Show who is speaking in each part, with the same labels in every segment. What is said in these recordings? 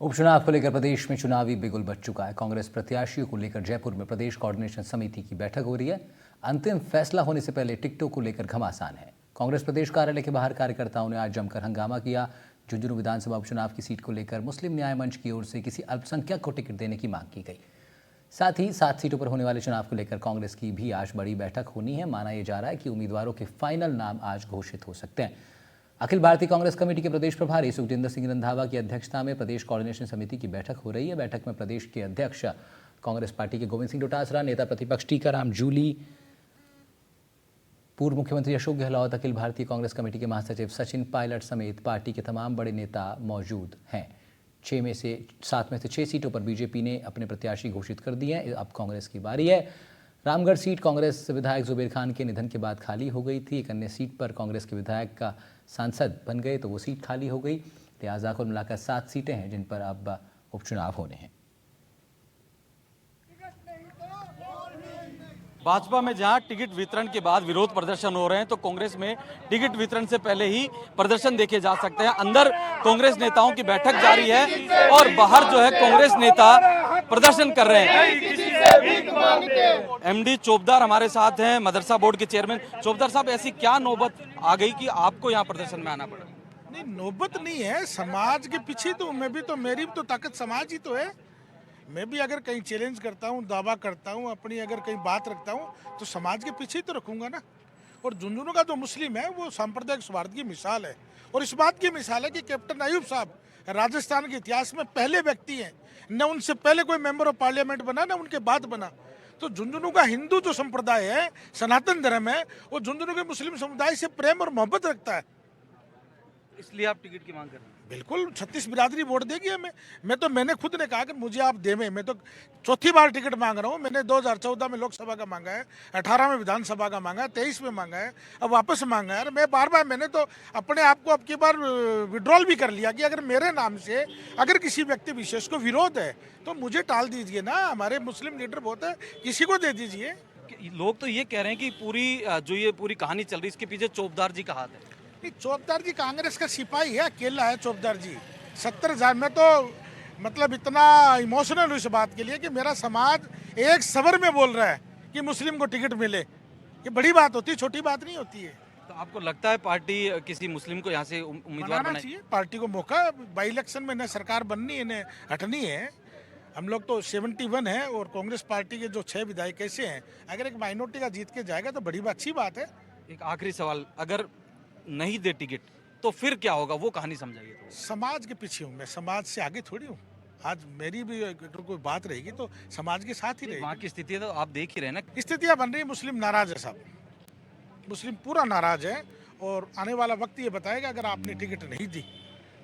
Speaker 1: उपचुनाव को लेकर प्रदेश में चुनावी बिगुल बच चुका है। कांग्रेस प्रत्याशियों को लेकर जयपुर में प्रदेश कोऑर्डिनेशन समिति की बैठक हो रही है। अंतिम फैसला होने से पहले टिकटों को लेकर घमासान है। कांग्रेस प्रदेश कार्यालय के बाहर कार्यकर्ताओं ने आज जमकर हंगामा किया। झुंझुनू विधानसभा उपचुनाव की सीट को लेकर मुस्लिम न्याय मंच की ओर से किसी अल्पसंख्यक को टिकट देने की मांग की गई। साथ ही 7 सीटों पर होने वाले चुनाव को लेकर कांग्रेस की भी आज बड़ी बैठक होनी है। माना यह जा रहा है कि उम्मीदवारों के फाइनल नाम आज घोषित हो सकते हैं। अखिल भारतीय कांग्रेस कमेटी के प्रदेश प्रभारी सुखजिंदर सिंह रंधावा की अध्यक्षता में प्रदेश कोऑर्डिनेशन समिति की बैठक हो रही है। बैठक में प्रदेश के अध्यक्ष कांग्रेस पार्टी के गोविंद सिंह डोटासरा, नेता प्रतिपक्ष टीकाराम जूली, पूर्व मुख्यमंत्री अशोक गहलोत, अखिल भारतीय कांग्रेस कमेटी के महासचिव सचिन पायलट समेत पार्टी के तमाम बड़े नेता मौजूद हैं। 7 में से 6 सीटों पर बीजेपी ने अपने प्रत्याशी घोषित कर दिए हैं। अब कांग्रेस की बारी है। रामगढ़ सीट कांग्रेस विधायक जुबेर खान के निधन के बाद खाली हो गई थी। एक अन्य सीट पर कांग्रेस के विधायक का सांसद बन गए तो वो सीट खाली हो गई। लिहाजा कुल मिलाकर 7 सीटें हैं जिन पर अब उपचुनाव होने हैं।
Speaker 2: भाजपा में जहां टिकट वितरण के बाद विरोध प्रदर्शन हो रहे हैं, तो कांग्रेस में टिकट वितरण से पहले ही प्रदर्शन देखे जा सकते हैं। अंदर कांग्रेस नेताओं की बैठक जारी है और बाहर जो है कांग्रेस नेता प्रदर्शन कर रहे हैं। एमडी चोपदार हमारे साथ हैं, मदरसा बोर्ड के चेयरमैन। चोपदार साहब, ऐसी क्या नौबत आ गई कि आपको यहाँ प्रदर्शन में आना पड़ा?
Speaker 3: नहीं, नौबत नहीं है। समाज के पीछे तो मैं भी, तो मेरी भी तो ताकत समाज ही तो है। मैं भी अगर कहीं चैलेंज करता हूँ, दावा करता हूँ, अपनी अगर कहीं बात रखता हूँ तो समाज के पीछे ही तो रखूंगा ना। और झुंझुनू का जो मुस्लिम है वो सांप्रदायिक सौहार्द की मिसाल है। और इस बात की मिसाल है कि कैप्टन अयूब साहब राजस्थान के इतिहास में पहले व्यक्ति हैं, न उनसे पहले कोई मेंबर ऑफ पार्लियामेंट बना, न उनके बाद बना। तो झुंझुनू का हिंदू जो संप्रदाय है, सनातन धर्म है, वो झुंझुनू के मुस्लिम समुदाय से प्रेम और मोहब्बत रखता है।
Speaker 2: इसलिए आप टिकट की मांग कर रहे हैं?
Speaker 3: बिल्कुल, 36 बिरादरी वोट देगी हमें। मैंने खुद ने कहा कि मुझे आप देवें। मैं तो चौथी बार टिकट मांग रहा हूँ। मैंने 2014 में लोकसभा का मांगा है, 18 में विधानसभा का मांगा है, 23 में मांगा है, अब वापस मांगा है। मैं बार मैंने तो अपने आप को अब की बार विड्रॉल भी कर लिया कि अगर मेरे नाम से अगर किसी व्यक्ति विशेष को विरोध है तो मुझे टाल दीजिए ना। हमारे मुस्लिम लीडर बहुत है, किसी को दे दीजिए।
Speaker 2: लोग तो ये कह रहे हैं कि पूरी कहानी चल रही है, इसके पीछे चोपदार जी का हाथ है।
Speaker 3: नहीं, चोपदार जी कांग्रेस का सिपाही है, अकेला है चोपदार जी। 70,000 में तो मतलब इतना इमोशनल हूँ इस बात के लिए कि मेरा समाज एक सवर में बोल रहा है कि मुस्लिम को टिकट मिले। ये बड़ी बात होती है, छोटी बात नहीं होती है।
Speaker 2: तो आपको लगता है पार्टी किसी मुस्लिम को यहाँ से उम्मीदवार बनाना
Speaker 3: चाहिए? पार्टी को मौका, बाई इलेक्शन में न सरकार बननी है न हटनी है। हम लोग तो 71 है और कांग्रेस पार्टी के जो 6 विधायक ऐसे हैं, अगर एक माइनॉरिटी का जीत के जाएगा तो बड़ी अच्छी बात है।
Speaker 2: एक आखिरी सवाल, अगर नहीं दे टिकट तो फिर क्या होगा, वो कहानी समझाइए। तो
Speaker 3: समाज के पीछे हूँ मैं, समाज से आगे थोड़ी हूँ। आज मेरी भी अगर कोई बात रहेगी तो समाज के साथ ही रहेगी।
Speaker 2: वहाँ की स्थिति तो आप देख ही रहे हैं ना।
Speaker 3: स्थितियाँ बन रही, मुस्लिम नाराज है साहब, मुस्लिम पूरा नाराज है। और आने वाला वक्त ये बताएगा, अगर आपने टिकट नहीं दी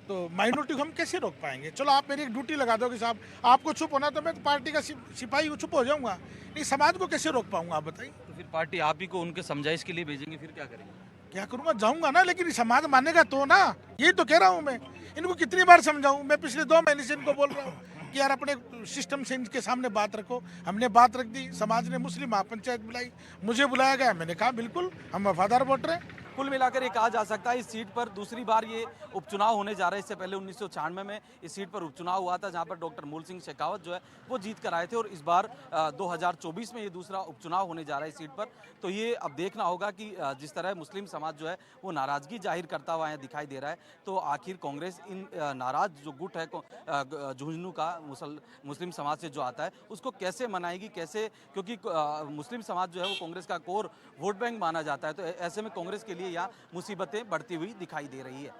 Speaker 3: तो माइनॉरिटी को हम कैसे रोक पाएंगे। चलो आप मेरी एक ड्यूटी लगा दो कि साहब आपको चुप होना, तो मैं तो पार्टी का सिपाही चुप हो जाऊंगा। नहीं, समाज को कैसे रोक पाऊंगा आप बताइए।
Speaker 2: तो फिर पार्टी आप ही को उनके समझाइश के लिए भेजेंगे, फिर क्या करेंगे?
Speaker 3: क्या करूंगा, जाऊंगा ना, लेकिन समाज मानेगा तो ना। यही तो कह रहा हूं मैं। इनको कितनी बार समझाऊं। मैं पिछले 2 महीने से इनको बोल रहा हूं कि यार अपने सिस्टम से इनके सामने बात रखो। हमने बात रख दी, समाज ने मुस्लिम महापंचायत बुलाई, मुझे बुलाया गया, मैंने कहा बिल्कुल हम वफादार वोटर हैं। कुल मिलाकर ये कहा जा सकता है, इस सीट पर दूसरी बार ये उपचुनाव होने जा रहे हैं। इससे पहले 1996 में इस सीट पर उपचुनाव हुआ था, जहां पर डॉक्टर मूल सिंह शेखावत जो है वो जीत कर आए थे। और इस बार 2024 में ये दूसरा उपचुनाव होने जा रहा है इस सीट पर। तो ये अब देखना होगा कि जिस तरह मुस्लिम समाज जो है वो नाराजगी जाहिर करता हुआ यहाँ दिखाई दे रहा है, तो आखिर कांग्रेस इन नाराज जो गुट है झुंझुनू का मुस्लिम समाज से जो आता है उसको कैसे मनाएगी, कैसे, क्योंकि मुस्लिम समाज जो है वो कांग्रेस का कोर वोट बैंक माना जाता है। तो ऐसे में कांग्रेस के लिए यहाँ मुसीबतें बढ़ती हुई दिखाई दे रही है।